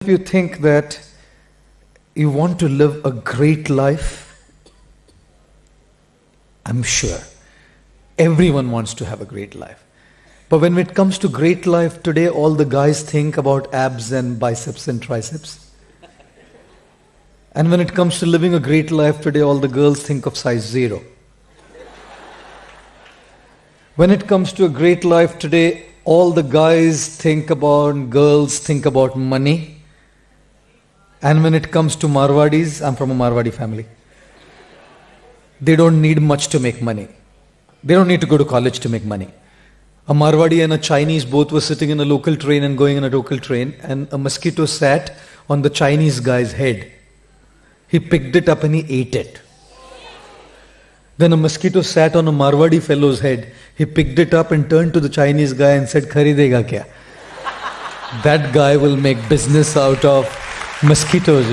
If you think that you want to live a great life, I'm sure everyone wants to have a great life. But when it comes to great life today, all the guys think about abs and biceps and triceps. And when it comes to living a great life today, all the girls think of size 0. When it comes to a great life today, all the girls think about money. And when it comes to Marwadis, I'm from a Marwadi family. They don't need much to make money. They don't need to go to college to make money. A Marwadi and a Chinese both were sitting in a local train and going in a local train, and a mosquito sat on the Chinese guy's head. He picked it up and he ate it. Then a mosquito sat on a Marwadi fellow's head. He picked it up and turned to the Chinese guy and said, "Kharidega kya?" That guy will make business out of mosquitoes,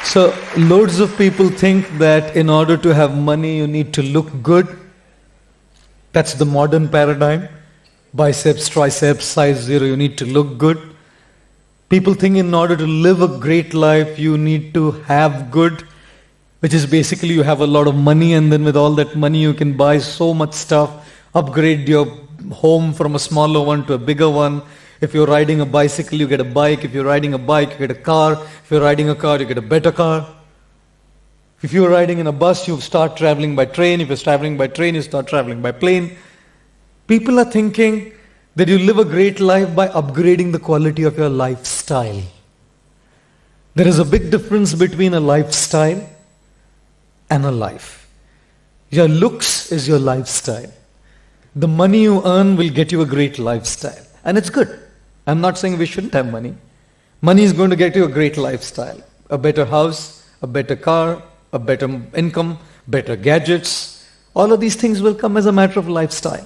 So loads of people think that in order to have money, you need to look good. That's the modern paradigm. Biceps, triceps, size 0, you need to look good. People think in order to live a great life, you need to have good, which is basically you have a lot of money, and then with all that money you can buy so much stuff, upgrade your home from a smaller one to a bigger one. If you're riding a bicycle, you get a bike. If you're riding a bike, you get a car. If you're riding a car, you get a better car. If you're riding in a bus, you start traveling by train. If you're traveling by train, you start traveling by plane. People are thinking that you live a great life by upgrading the quality of your lifestyle. There is a big difference between a lifestyle and a life. Your looks is your lifestyle. The money you earn will get you a great lifestyle. And it's good. I'm not saying we shouldn't have money. Money is going to get you a great lifestyle. A better house, a better car, a better income, better gadgets. All of these things will come as a matter of lifestyle.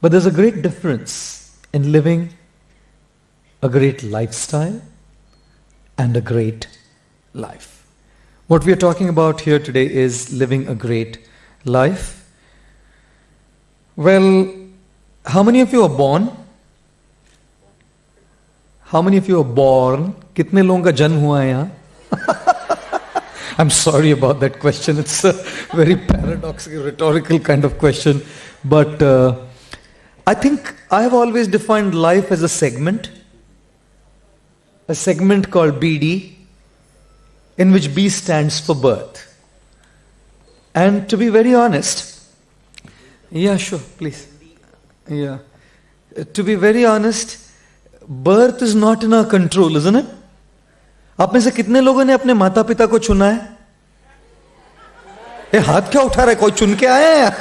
But there's a great difference in living a great lifestyle and a great life. What we are talking about here today is living a great life. Well, how many of you are born? How many of you are born? कितने लोगों का जन्म हुआ है यहाँ? I'm sorry about that question. It's a very paradoxical, rhetorical kind of question. But I think I have always defined life as a segment called BD, in which B stands for birth. And to be very honest, yeah, sure, please. Yeah. To be very honest, birth is not in our control, isn't it? आप में से कितने लोगों ने अपने माता पिता को चुना है? ये हाथ क्या उठा रहा है? कोई चुन के आया है?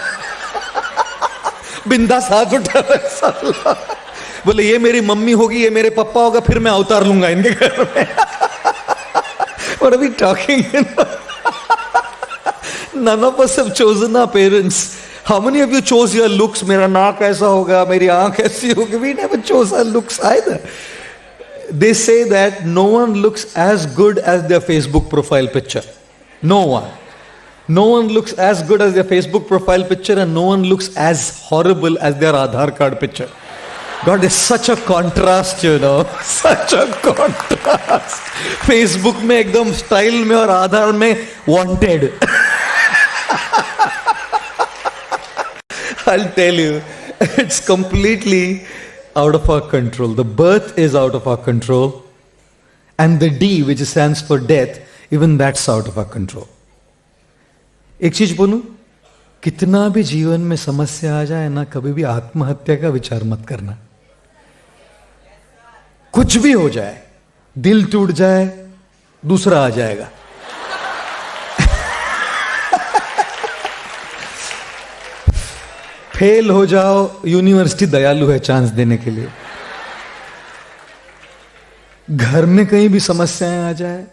बिंदास हाथ उठा रहा है साला। बोले ये मेरी मम्मी होगी, ये मेरे पापा होगा, फिर मैं अवतार लूंगा इनके घर में। What are we talking about? None of us have chosen our parents. How many of you chose your looks? मेरा नाक ऐसा होगा, मेरी आंख ऐसी होगी. We never chose our looks either. They say that no one looks as good as their Facebook profile picture. No one. No one looks as good as their Facebook profile picture, and no one looks as horrible as their Aadhaar card picture. God, there's such a contrast, Such a contrast. Facebook में एकदम style में और Aadhaar में wanted. I'll tell you, it's completely out of our control. The birth is out of our control. And the D, which stands for death, even that's out of our control. एक चीज बोलूं, कितना भी जीवन में समस्या आ जाए ना, कभी भी आत्महत्या का विचार मत करना. कुछ भी हो जाए, दिल टूट जाए, दूसरा आ जाएगा. फेल हो जाओ, यूनिवर्सिटी दयालु है चांस देने के लिए. घर में कहीं भी समस्याएं आ जाए,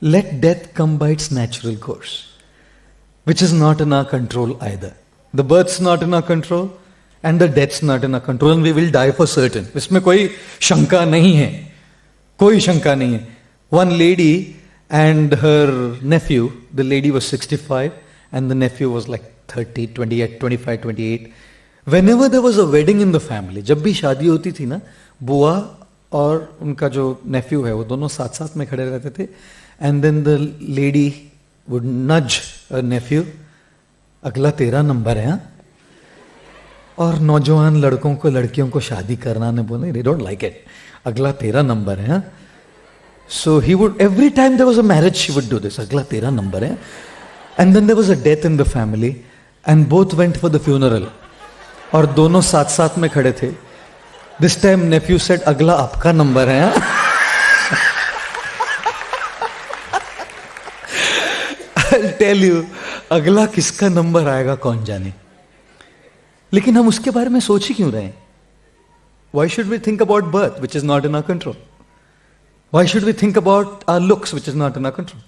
let death come by its natural course, which is not in our control either. The birth's not in our control and the death's not in our control, and we will die for certain. इसमें कोई शंका नहीं है, कोई शंका नहीं है. One lady and her nephew, the lady was 65 and the nephew was like 30, 28, 25, 28. Whenever there was a wedding in the family, जब भी शादी होती थी ना, बुआ और उनका जो नेफ्यू है वो दोनों साथ साथ में खड़े रहते थे. And then the lady would nudge nephew, अगला तेरा नंबर है. और नौजवान लड़कों को लड़कियों को शादी करना ने बोले दे डोंट लाइक इट, अगला तेरा नंबर है. So he would every time there was a marriage she would do this, अगला तेरा नंबर है. And then there was a death in the family and both went for the funeral. और दोनों साथ साथ में खड़े थे. दिस टाइम नेफ्यू सेड अगला आपका नंबर है. I'll tell you, अगला किसका नंबर आएगा कौन जाने. लेकिन हम उसके बारे में सोच ही क्यों रहे हैं? Why should we think about birth, which is not in our control? Why should we think about our looks, which is not in our control?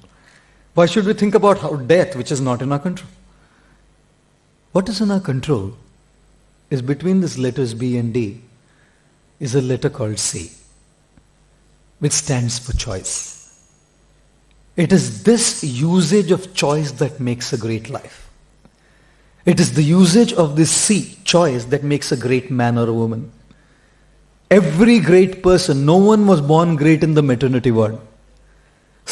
Why should we think about how death, which is not in our control? What is in our control is between these letters B and D is a letter called C, which stands for choice. It is this usage of choice that makes a great life. It is the usage of this C, choice, that makes a great man or a woman. Every great person, no one was born great in the maternity ward.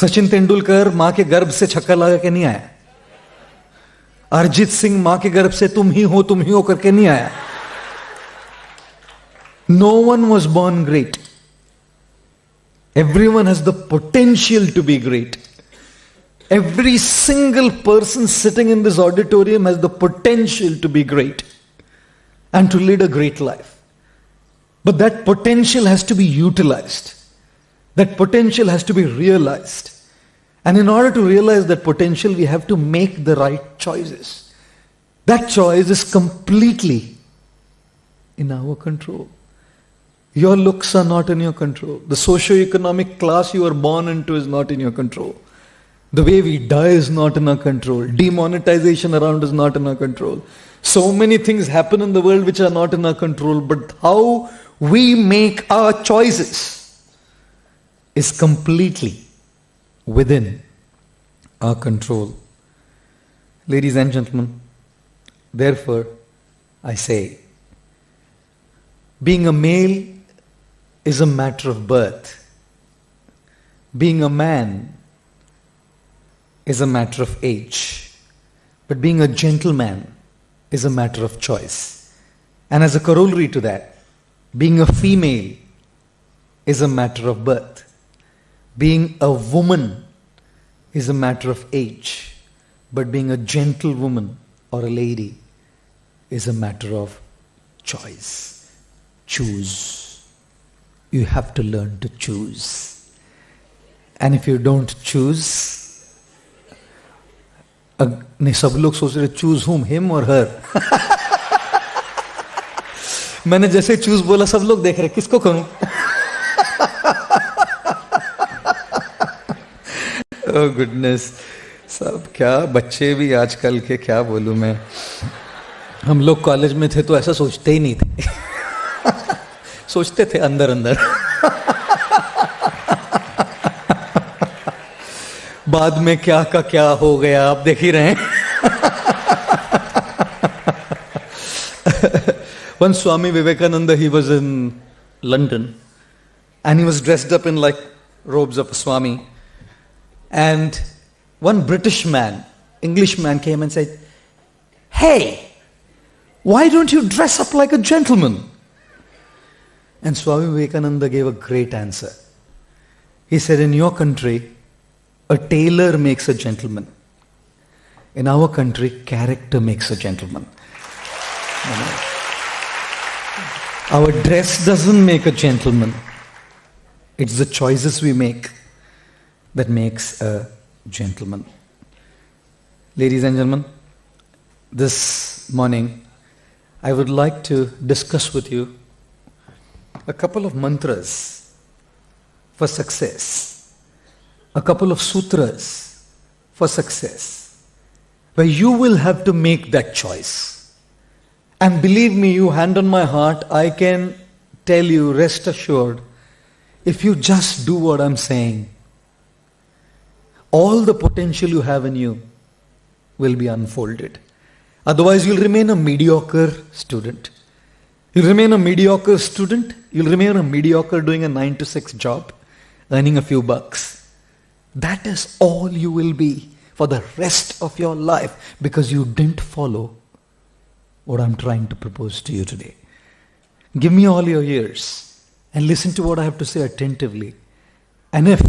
Sachin Tendulkar मां के गर्भ से छक्का लगा के नहीं आया. अरिजीत सिंह मां के गर्भ से तुम ही हो करके नहीं आया. No one was born great. Everyone has the potential to be great. Every single person sitting in this auditorium has the potential to be great and to lead a great life. But that potential has to be utilized. That potential has to be realized. And in order to realize that potential, we have to make the right choices. That choice is completely in our control. Your looks are not in your control. The socio-economic class you are born into is not in your control. The way we die is not in our control. Demonetization around is not in our control. So many things happen in the world which are not in our control. But how we make our choices is completely within our control. Ladies and gentlemen, therefore, I say, being a male is a matter of birth. Being a man is a matter of age. But being a gentleman is a matter of choice. And as a corollary to that, being a female is a matter of birth. Being a woman is a matter of age. But being a gentlewoman or a lady is a matter of choice. Choose. You have to learn to choose. And if you don't choose, नहीं सब लोग सोच रहे choose हुम, him और हर. मैंने जैसे choose बोला सब लोग देख रहे किसको करूं. ओह गुडनेस, सब क्या बच्चे भी आजकल के, क्या बोलूं मैं. हम लोग कॉलेज में थे तो ऐसा सोचते ही नहीं थे. सोचते थे अंदर अंदर. बाद में क्या का क्या हो गया आप देख ही रहे हैं. When Swami Vivekananda, he was in London and he was dressed up in like robes of a Swami, and one British man, English man, came and said, "Hey, why don't you dress up like a gentleman?" And Swami Vivekananda gave a great answer. He said, "In your country, a tailor makes a gentleman. In our country, character makes a gentleman." Our dress doesn't make a gentleman. It's the choices we make that makes a gentleman. Ladies and gentlemen, this morning I would like to discuss with you a couple of mantras for success, a couple of sutras for success, where you will have to make that choice. And believe me, you hand on my heart, I can tell you, rest assured, if you just do what I'm saying, all the potential you have in you will be unfolded. Otherwise, you'll remain a mediocre student. You'll remain a mediocre student You'll remain a mediocre doing a 9 to 6 job, earning a few bucks. That is all you will be for the rest of your life because you didn't follow what I'm trying to propose to you today. Give me all your ears and listen to what I have to say attentively. And if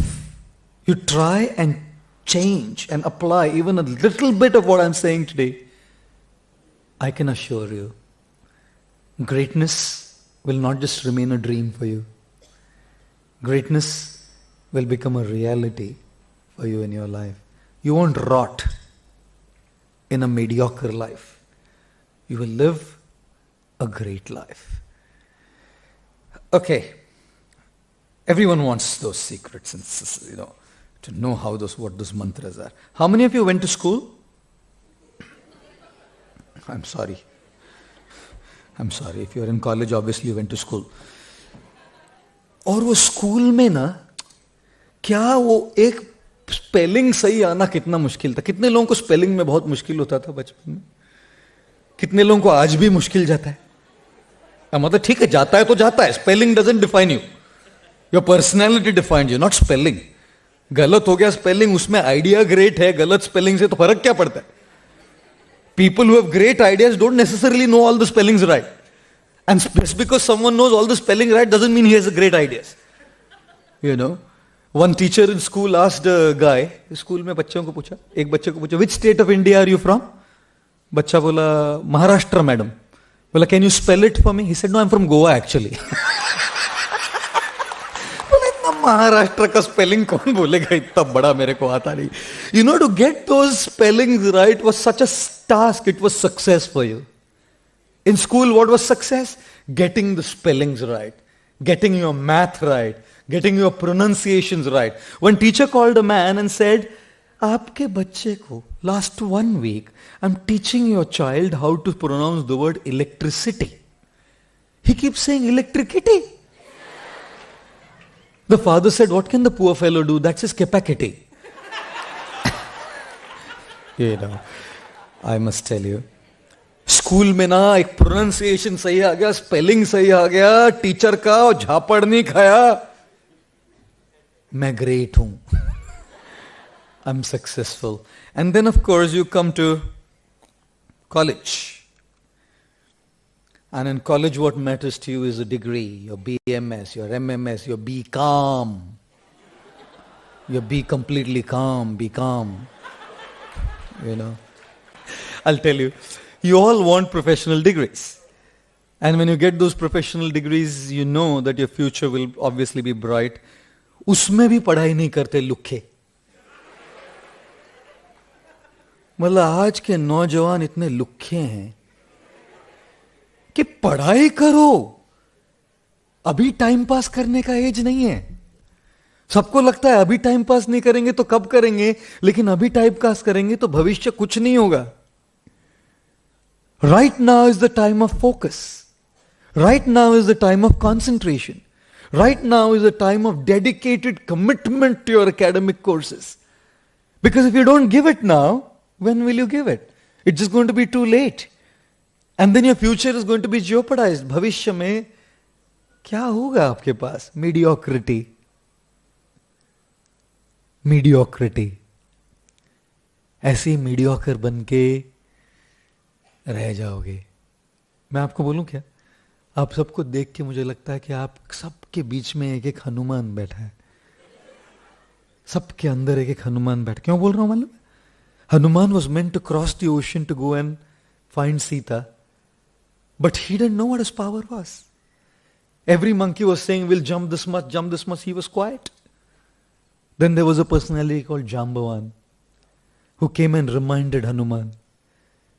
you try and change and apply even a little bit of what I'm saying today, I can assure you, greatness will not just remain a dream for you. Greatness will become a reality for you in your life. You won't rot in a mediocre life. You will live a great life. Okay. Everyone wants those secrets and, to know what those mantras are. How many of you went to school? I'm sorry. If you're in college, obviously you went to school. और वो school में ना, क्या वो एक spelling सही आना कितना मुश्किल था. कितने लोगों को स्पेलिंग में बहुत मुश्किल होता था बचपन में? कितने लोगों को आज भी मुश्किल जाता है? मतलब ठीक है, जाता है तो जाता है. Spelling doesn't define you. Your personality defined you, not spelling. गलत हो गया स्पेलिंग, उसमें आइडिया ग्रेट है, गलत स्पेलिंग से तो फर्क क्या पड़ता है? People who have great ideas don't necessarily know all the spellings right. And just because someone knows all the spelling right doesn't mean he has great ideas. One teacher in school asked a guy, school में बच्चों को पूछा, एक बच्चे को पूछा, which state of India are you from? बच्चा बोला, महाराष्ट्र मैडम. बोला, can you spell it for me? He said, no, I'm from Goa actually. Maharashtra का स्पेलिंग कौन बोलेगा, इतना बड़ा मेरे को आता नहीं. To get those spellings right was such a task. It was success for you. In school, what was success? Getting the spellings right, getting your math right, getting your pronunciations right. One teacher called a man and said, आपके बच्चे को last 1 week I'm teaching your child how to pronounce the word electricity. He keeps saying electricity. The father said, what can the poor fellow do? That's his capacity. I must tell you. School में ना एक pronunciation सही आ गया, spelling सही आ गया, teacher का झापड़ नहीं खाया, मैं ग्रेट हूं. I'm successful. And then of course you come to college. And in college what matters to you is a degree, your BMS, your MMS, your Be calm. Your Be completely calm, be calm. I'll tell you, you all want professional degrees. And when you get those professional degrees, you know that your future will obviously be bright. उसमें भी पढ़ाई नहीं करते लुखे. मतलब आज के नौजवान इतने लुखे हैं कि पढ़ाई करो, अभी टाइम पास करने का एज नहीं है. सबको लगता है अभी टाइम पास नहीं करेंगे तो कब करेंगे, लेकिन अभी टाइम पास करेंगे तो भविष्य कुछ नहीं होगा. Right now is the time of focus. Right now is the time of concentration. Right now is the time of dedicated commitment to your academic courses. Because if you don't give it now, when will you give it? It's just going to be too late. And then your future is going to be jeopardized. भविष्य में क्या होगा आपके पास? Mediocrity. Mediocrity. ऐसे mediocre बन के रह जाओगे. मैं आपको बोलूं क्या? आप सबको देख के मुझे लगता है कि आप सबके बीच में एक एक हनुमान बैठा है. सबके अंदर एक एक हनुमान बैठा. क्यों बोल रहा हूं मालूम? Hanuman was meant to cross the ocean to go and find Sita. But he didn't know what his power was. Every monkey was saying, we'll jump this much, jump this much. He was quiet. Then there was a personality called Jambavan who came and reminded Hanuman,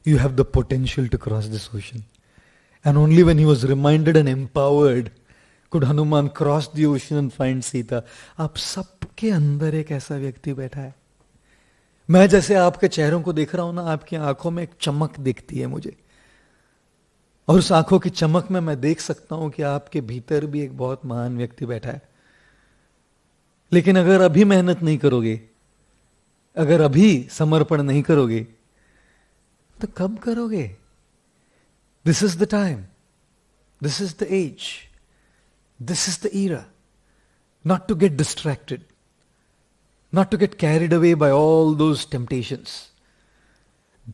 you have the potential to cross this ocean. And only when he was reminded and empowered could Hanuman cross the ocean and find Sita. आप सबके अंदर एक ऐसा व्यक्ति बैठा है. मैं जैसे आपके चेहरों को देख रहा हूं ना, आपकी आंखों में एक चमक दिखती है मुझे. और उस आंखों की चमक में मैं देख सकता हूं कि आपके भीतर भी एक बहुत महान व्यक्ति बैठा है. लेकिन अगर अभी मेहनत नहीं करोगे, अगर अभी समर्पण नहीं करोगे, तो कब करोगे? This is the time. This is the age. This is the era. Not to get distracted. Not to get carried away by all those temptations.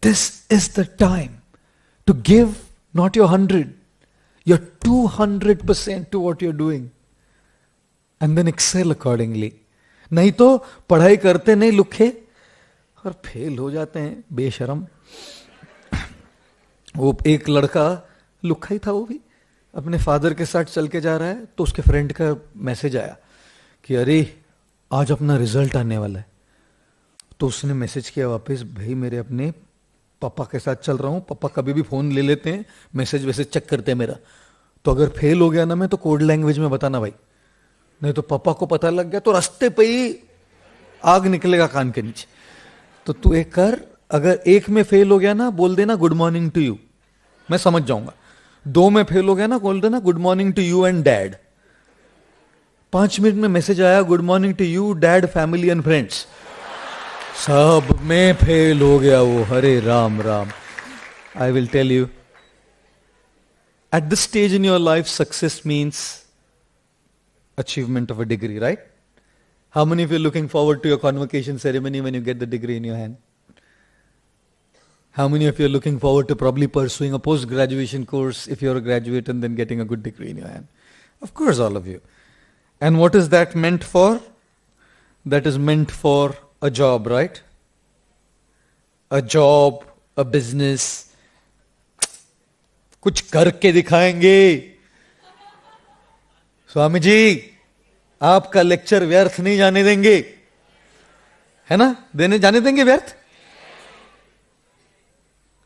This is the time to give not your 100, your 200% to what you're doing. And then excel accordingly. नहीं तो पढ़ाई करते नहीं लुखे और fail हो जाते हैं बेशरम. वो एक लड़का लुखा ही था, वो भी अपने फादर के साथ चल के जा रहा है, तो उसके फ्रेंड का मैसेज आया कि अरे आज अपना रिजल्ट आने वाला है. तो उसने मैसेज किया वापस, भाई मेरे अपने पापा के साथ चल रहा हूँ, पापा कभी भी फोन ले लेते हैं, मैसेज वैसेज चेक करते हैं मेरा, तो अगर फेल हो गया ना मैं तो कोड लैंग्वेज में बताना भाई, नहीं तो पापा को पता लग गया तो रास्ते पे ही आग निकलेगा कान के नीचे. तो तू एक कर, अगर एक में फेल हो गया ना बोल देना गुड मॉर्निंग टू यू, मैं समझ जाऊंगा. 2 में फेल हो गया ना बोल देना good morning to you and dad. 5 minute में मैसेज आया good morning to you dad family and friends. सब में फेल हो गया वो. Hare Ram Ram. I will tell you, at this stage in your life success means achievement of a degree, right? How many of you are looking forward to your convocation ceremony when you get the degree in your hand? How many of you are looking forward to probably pursuing a post-graduation course if you're a graduate and then getting a good degree in your hand? Of course, all of you. And what is that meant for? That is meant for a job, right? A job, a business. कुछ करके दिखाएंगे. स्वामी जी आपका lecture व्यर्थ नहीं जाने देंगे, है ना? जाने देंगे व्यर्थ?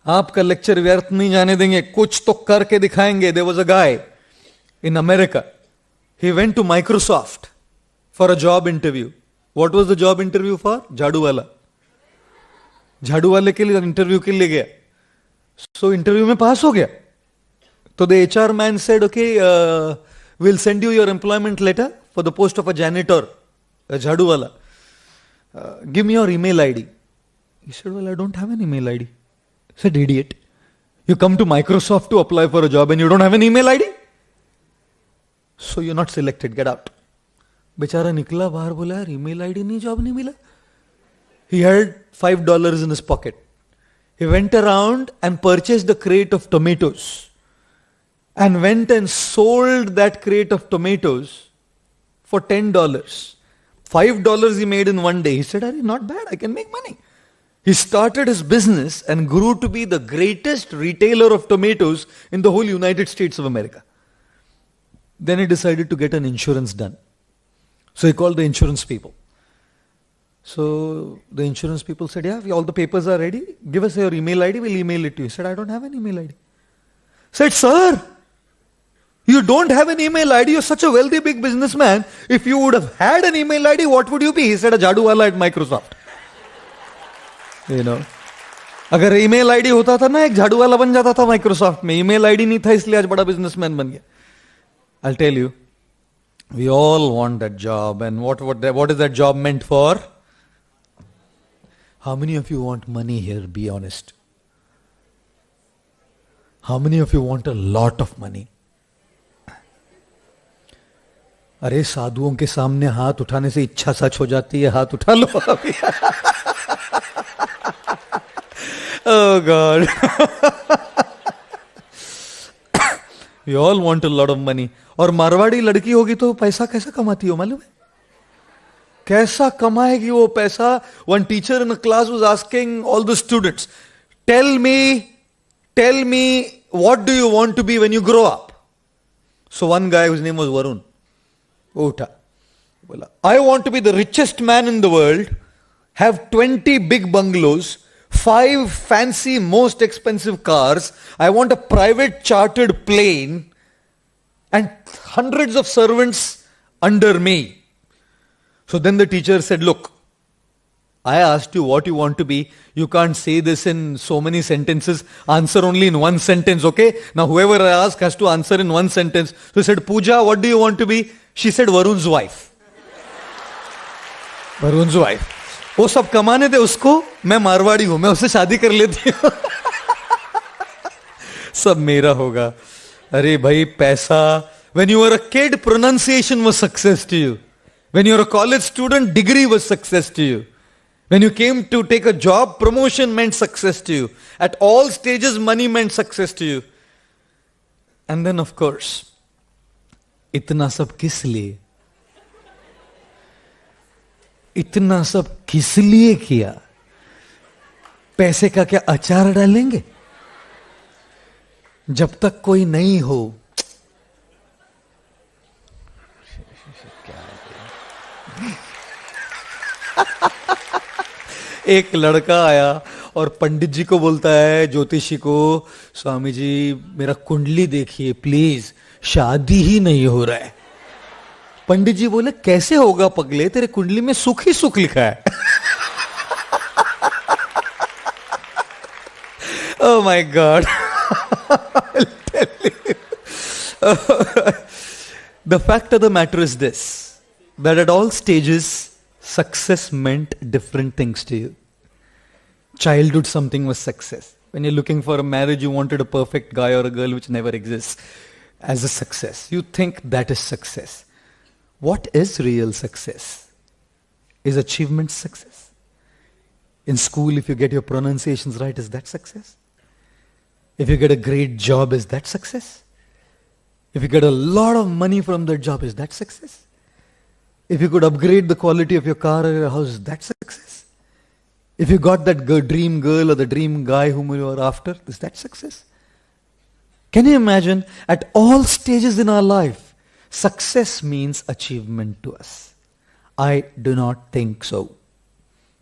आपका लेक्चर व्यर्थ नहीं जाने देंगे, कुछ तो करके दिखाएंगे. There was a guy in America, he went to Microsoft for a job interview. What was the job interview for? झाड़ू वाला. झाड़ू वाले के लिए इंटरव्यू के लिए गया. सो इंटरव्यू में पास हो गया. तो the HR man said okay, we'll send you your employment letter for the post of a janitor, a jhadu wala. Give me your email ID. He said, well, I don't have an email ID. He said, idiot. You come to Microsoft to apply for a job and you don't have an email ID? So you're not selected, get out. बेचारा निकला बाहर, बोला यार email ID नहीं, job नहीं मिला. He had $5 in his pocket. He went around and purchased a crate of tomatoes. And went and sold that crate of tomatoes for $10. $5 he made in one day. He said, not bad, I can make money. He started his business and grew to be the greatest retailer of tomatoes in the whole United States of America. Then he decided to get an insurance done. So he called the insurance people. So the insurance people said, yeah, all the papers are ready. Give us your email ID, we'll email it to you. He said, I don't have an email ID. Said, sir, you don't have an email ID, you're such a wealthy big businessman. If you would have had an email ID, what would you be? He said, a jadu wala at Microsoft. You know, अगर email ID होता था ना, एक झाड़ू वाला बन जाता था माइक्रोसॉफ्ट में. ईमेल आईडी नहीं था इसलिए आज बड़ा बिजनेसमैन बन गया. I'll tell you, we all want that job. And what is that job meant for? How many of you want money here? Be honest. How many of you want a lot of money? अरे साधुओं के सामने हाथ उठाने से इच्छा सच हो जाती है. हाथ उठा लो अभी. Oh God. We all want a lot of money. और मारवाड़ी लड़की होगी तो पैसा कैसा कमाती हो मालूम है? कैसा कमाएगी वो पैसा? One teacher in a class was asking all the students, tell me, what do you want to be when you grow up? So one guy whose name was Varun, उठा बोला, I want to be the richest man in the world, have 20 big bungalows, 5 fancy most expensive cars, I want a private chartered plane and hundreds of servants under me. So then the teacher said, look, I asked you what you want to be. You can't say this in so many sentences. Answer only in one sentence, okay? Now whoever I ask has to answer in one sentence. So he said, Pooja, what do you want to be? She said, Varun's wife. Varun's wife. वो सब कमाने दे उसको, मैं मारवाड़ी हूं, मैं उससे शादी कर लेती हूं. सब मेरा होगा. अरे भाई पैसा When you were a kid, pronunciation was success to you. When you were a college student, degree was success to you. When you came to take a job, promotion meant success to you. At all stages, money meant success to you. And then, of course, इतना सब किस लिए? इतना सब किस लिए किया? पैसे का क्या अचार डालेंगे? जब तक कोई नहीं हो. एक लड़का आया और पंडित जी को बोलता है, ज्योतिषी को, स्वामी जी मेरा कुंडली देखिए प्लीज, शादी ही नहीं हो रहा है. पंडित जी बोले, कैसे होगा पगले, तेरे कुंडली में सुख ही सुख लिखा है. Oh my God. I'll tell you. The fact of the matter is this, that at all stages, success meant different things to you. Childhood, something was success. When you're looking for a marriage, you wanted a perfect guy or a girl which never exists as a success. You think that is success. What is real success? Is achievement success? In school, if you get your pronunciations right, is that success? If you get a great job, is that success? If you get a lot of money from that job, is that success? If you could upgrade the quality of your car or your house, is that success? If you got that dream girl or the dream guy whom you are after, is that success? Can you imagine? At all stages in our life, success means achievement to us. I do not think so.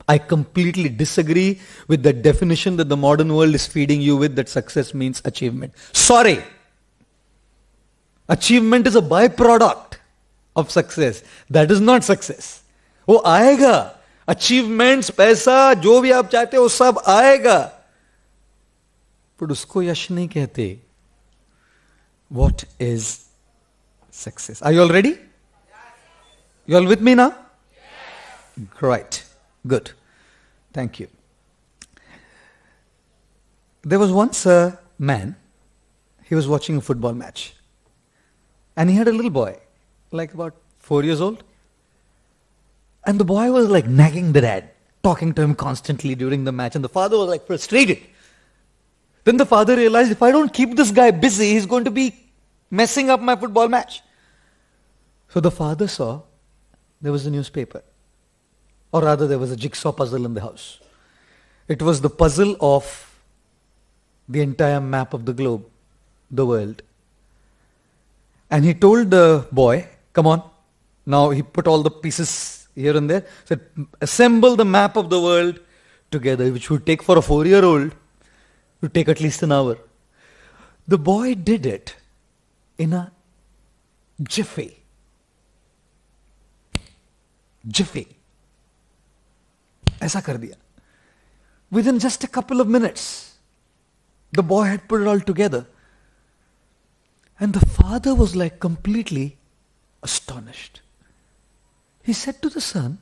I completely disagree with the definition that the modern world is feeding you with, that success means achievement. Sorry. Achievement is a byproduct of success. That is not success. वो आएगा. Achievements, पैसा, जो भी आप चाहते हो, सब आएगा. पर उसको यश नहीं कहते. What is success? Are you all ready? Yes. You all with me now? Yes. Right. Good. Thank you. There was once a man, he was watching a football match. And he had a little boy, like about 4 years old. And the boy was like nagging the dad, talking to him constantly during the match. And the father was like frustrated. Then the father realized, if I don't keep this guy busy, he's going to be messing up my football match. So the father saw there was a newspaper. Or rather, there was a jigsaw puzzle in the house. It was the puzzle of the entire map of the globe, the world. And he told the boy, come on. Now he put all the pieces here and there. Said, assemble the map of the world together, which would take for a 4-year-old, would take at least an hour. The boy did it in a jiffy. Jiffy. ऐसा कर दिया. Within just a couple of minutes, the boy had put it all together. And the father was like completely astonished. He said to the son,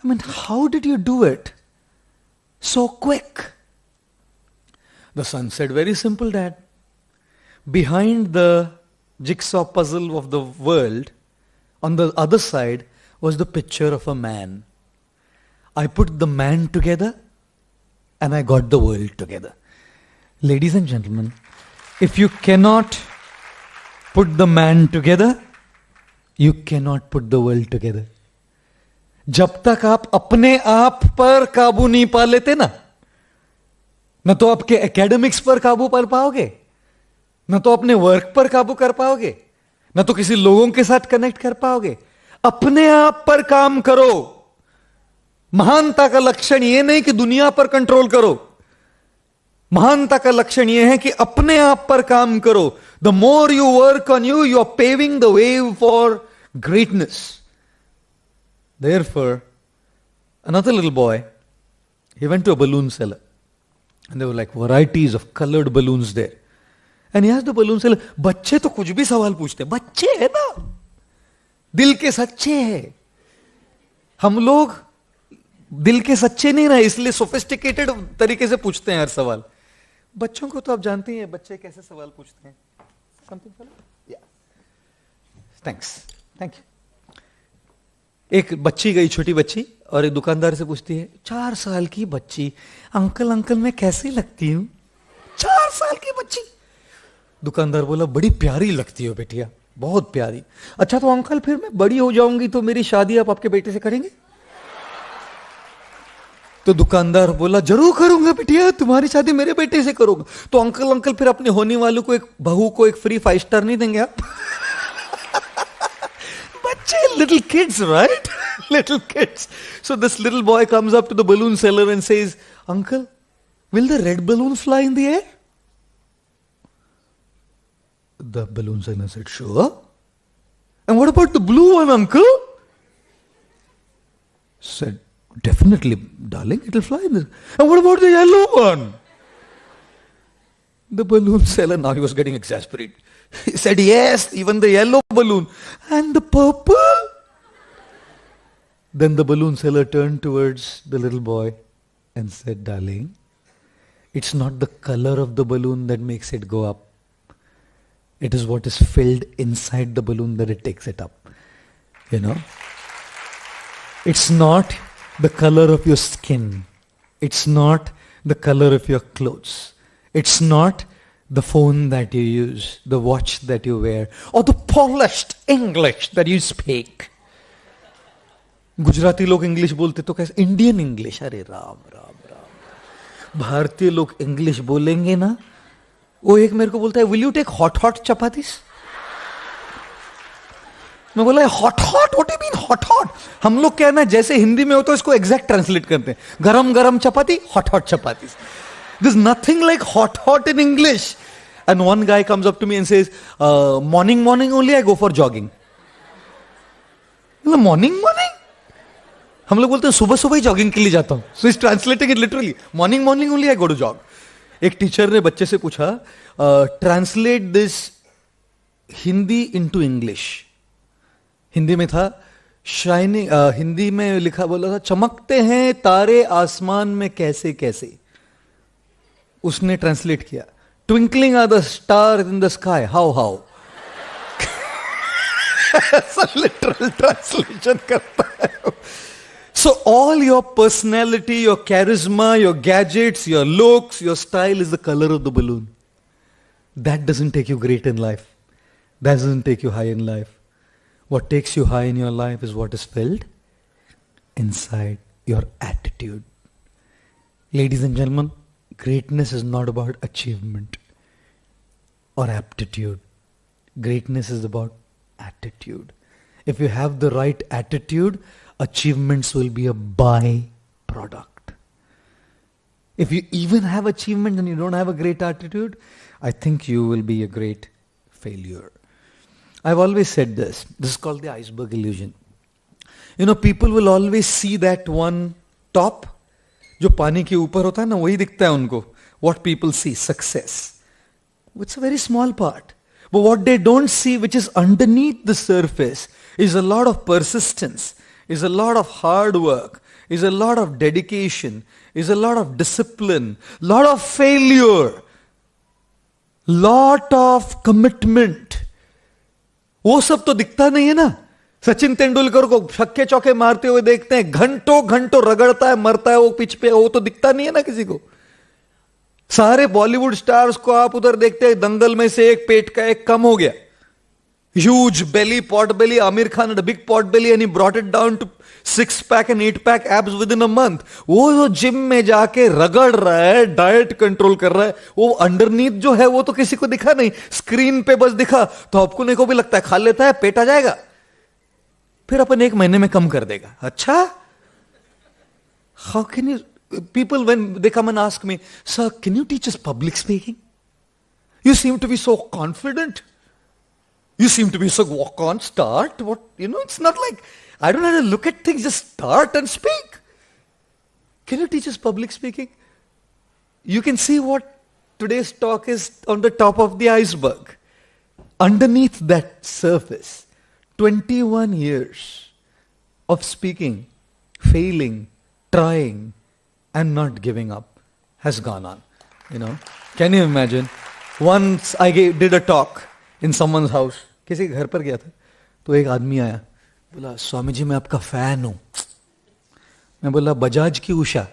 I mean, how did you do it so quick? The son said, very simple, Dad. Behind the jigsaw puzzle of the world, on the other side, was the picture of a man. I put the man together and I got the world together. Ladies and gentlemen, if you cannot put the man together, you cannot put the world together. जब तक आप अपने आप पर काबू नहीं पा लेते ना, न तो आपके एकेडमिक्स पर काबू पा पाओगे, न तो अपने वर्क पर काबू कर पाओगे, न तो किसी लोगों के साथ कनेक्ट कर पाओगे. अपने आप पर काम करो. महानता का लक्षण यह नहीं कि दुनिया पर कंट्रोल करो. महानता का लक्षण यह है कि अपने आप पर काम करो. The more you work on you, you are paving the way for greatness. Therefore, another little boy, he went to a balloon seller. And there were like varieties of colored balloons there. And he asked the balloon seller, बच्चे तो कुछ भी सवाल पूछते हैं. बच्चे है ना, दिल के सच्चे हैं. हम लोग दिल के सच्चे नहीं रहे, इसलिए सोफिस्टिकेटेड तरीके से पूछते हैं हर सवाल. बच्चों को तो आप जानते हैं बच्चे कैसे सवाल पूछते हैं. Something, yeah. Thanks, thank you. एक बच्ची गई, छोटी बच्ची, और एक दुकानदार से पूछती है, 4 साल की बच्ची, अंकल अंकल मैं कैसी लगती हूं? 4 साल की बच्ची। दुकानदार बोला, बड़ी प्यारी लगती हो बेटिया, बहुत प्यारी। अच्छा तो अंकल फिर मैं बड़ी हो जाऊंगी तो मेरी शादी आप आपके बेटे से करेंगे? तो दुकानदार बोला, जरूर करूंगा बिटिया, तुम्हारी शादी मेरे बेटे से करूंगा। तो अंकल अंकल फिर अपने होने वालों को, एक बहू को एक फ्री 5 स्टार नहीं देंगे आप? बच्चे, little kids, right? Little kids. So this little boy comes up to the balloon seller and says, Uncle, will the red balloon fly in the air? The balloon seller said, sure. And what about the blue one, uncle? Said, definitely, darling, it'll fly in the air. And what about the yellow one? The balloon seller, now he was getting exasperated. He said, yes, even the yellow balloon. And the purple? Then the balloon seller turned towards the little boy and said, darling, it's not the color of the balloon that makes it go up. It is what is filled inside the balloon that it takes it up. You know? It's not the color of your skin. It's not the color of your clothes. It's not the phone that you use, the watch that you wear, or the polished English that you speak. Gujarati लोग English बोलते तो कैसे? Indian English, अरे राम राम राम। भारतीय लोग English बोलेंगे ना, वो एक मेरे को बोलता है, will you take hot hot chapatis? मैं बोला, hot hot, what do you mean hot hot? हम लोग क्या है ना, जैसे हिंदी में हो तो इसको एग्जैक्ट ट्रांसलेट करते हैं, गरम गरम चपाती, hot hot chapatis. There's nothing like hot hot in English. And one guy comes up to me and says, morning only I go for jogging. Morning? हम लोग बोलते हैं सुबह सुबह ही जॉगिंग के लिए जाता हूं. So he's translating it literally. Morning only I go to jog. एक टीचर ने बच्चे से पूछा, translate this Hindi into English. Hindi में था शाइनिंग, हिंदी में लिखा बोला था, चमकते हैं तारे आसमान में कैसे कैसे. उसने ट्रांसलेट किया, twinkling are the star in the sky how how. ऐसा लिटरल ट्रांसलेशन करता है. So all your personality, your charisma, your gadgets, your looks, your style is the color of the balloon. That doesn't take you great in life. That doesn't take you high in life. What takes you high in your life is what is filled inside your attitude. Ladies and gentlemen, greatness is not about achievement or aptitude. Greatness is about attitude. If you have the right attitude, achievements will be a by-product. If you even have achievement and you don't have a great attitude, I think you will be a great failure. I've always said this. This is called the iceberg illusion. You know, people will always see that one top. जो पानी के ऊपर होता है ना, वही दिखता है उनको. What people see, success. It's a very small part. But what they don't see, which is underneath the surface, is a lot of persistence, is a lot of hard work, is a lot of dedication, is a lot of discipline, lot of failure, lot of commitment. वो सब तो दिखता नहीं है ना. सचिन तेंदुलकर को छक्के चौके मारते हुए देखते हैं, घंटों घंटों रगड़ता है, मरता है वो पिच पे, वो तो दिखता नहीं है ना किसी को. सारे बॉलीवुड स्टार्स को आप उधर देखते हैं, दंगल में से एक पेट का एक कम हो गया. Huge belly, pot belly. Amir Khan had a big pot belly and he brought it down to 6-pack and 8-pack abs within a month. वो जिम में जाके रगड़ रहा है, डाइट कंट्रोल कर रहा है, वो अंडरनीथ जो है वो तो किसी को दिखा नहीं. स्क्रीन पे बस दिखा तो आपको को भी लगता है खा लेता है, पेट आ जाएगा, फिर अपन 1 महीने में कम कर देगा. अच्छा, how can you, people when they come and ask me, sir, can you teach us public speaking? You seem to be so confident. You seem to be so walk on, start. What, you know, it's not like, I don't have to look at things, just start and speak. Can you teach us public speaking? You can see what today's talk is on the top of the iceberg. Underneath that surface, 21 years of speaking, failing, trying, and not giving up has gone on. You know, can you imagine? Once I did a talk in someone's house. किसी के घर पर गया था, तो एक आदमी आया, बोला स्वामी जी मैं आपका फैन हूं। मैं बोला बजाज की उषा?